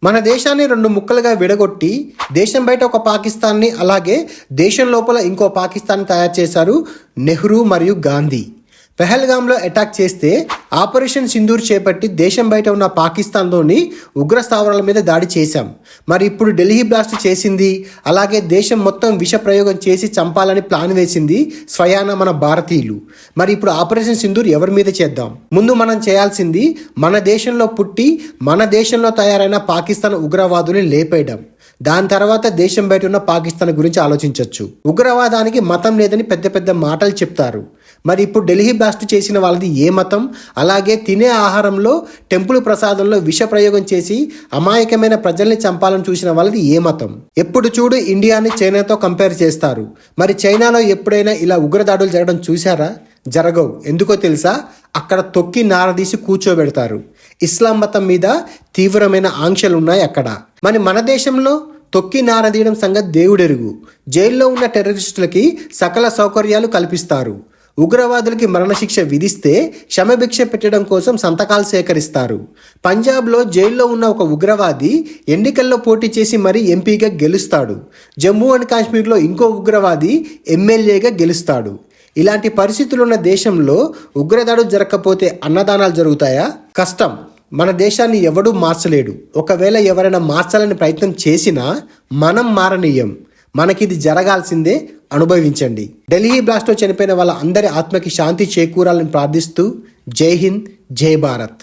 మన దేశాన్ని రెండు ముక్కలుగా విడగొట్టి దేశం బయట ఒక పాకిస్తాన్ని, అలాగే దేశం లోపల ఇంకో పాకిస్తాన్ తయారు చేశారు నెహ్రూ మరియు గాంధీ. పెహల్గాంలో అటాక్ చేస్తే ఆపరేషన్ సింధూర్ చేపట్టి దేశం బయట ఉన్న పాకిస్తాన్లోని ఉగ్ర స్థావరాల మీద దాడి చేశాం. మరి ఇప్పుడు ఢిల్లీ బ్లాస్ట్ చేసింది, అలాగే దేశం మొత్తం విష ప్రయోగం చేసి చంపాలని ప్లాన్ వేసింది స్వయాన మన భారతీయులు. మరి ఇప్పుడు ఆపరేషన్ సింధూర్ ఎవరి మీద చేద్దాం? ముందు మనం చేయాల్సింది మన దేశంలో పుట్టి మన దేశంలో తయారైన పాకిస్తాన్ ఉగ్రవాదుల్ని లేపేయడం. దాని తర్వాత దేశం బయట ఉన్న పాకిస్తాన్ గురించి ఆలోచించవచ్చు. ఉగ్రవాదానికి మతం లేదని పెద్ద పెద్ద మాటలు చెప్తారు. మరి ఇప్పుడు ఢిల్లీ బ్లాస్ట్ చేసిన వాళ్ళది ఏ మతం? అలాగే తినే ఆహారంలో, టెంపుల్ ప్రసాదంలో విష ప్రయోగం చేసి అమాయకమైన ప్రజల్ని చంపాలని చూసిన వాళ్ళది ఏ మతం? ఎప్పుడు చూడు ఇండియాని చైనాతో కంపేర్ చేస్తారు. మరి చైనాలో ఎప్పుడైనా ఇలా ఉగ్రదాడులు జరగడం చూసారా? జరగవు. ఎందుకో తెలుసా? అక్కడ తొక్కి నారదీసి కూర్చోబెడతారు. ఇస్లాం మతం మీద తీవ్రమైన ఆంక్షలు ఉన్నాయి అక్కడ. మరి మన దేశంలో తొక్కి నారదీయడం సంగతి దేవుడెరుగు. జైల్లో ఉన్న టెర్రరిస్టులకి సకల సౌకర్యాలు కల్పిస్తారు. ఉగ్రవాదులకి మరణశిక్ష విధిస్తే క్షమభిక్ష పెట్టడం కోసం సంతకాలు సేకరిస్తారు. పంజాబ్లో జైల్లో ఉన్న ఒక ఉగ్రవాది ఎన్నికల్లో పోటీ చేసి మరీ ఎంపీగా గెలుస్తాడు. జమ్మూ అండ్ కాశ్మీర్లో ఇంకో ఉగ్రవాది ఎమ్మెల్యేగా గెలుస్తాడు. ఇలాంటి పరిస్థితులున్న దేశంలో ఉగ్రదాడు జరగకపోతే అన్నదానాలు జరుగుతాయా? కష్టం. మన దేశాన్ని ఎవడూ మార్చలేడు. ఒకవేళ ఎవరైనా మార్చాలని ప్రయత్నం చేసినా మనం మారనీయం. మనకిది జరగాల్సిందే, అనుభవించండి. ఢిల్లీ బ్లాస్ట్లో చనిపోయిన వాళ్ళ అందరి ఆత్మకి శాంతి చేకూరాలని ప్రార్థిస్తూ జై హింద్, జై భారత్.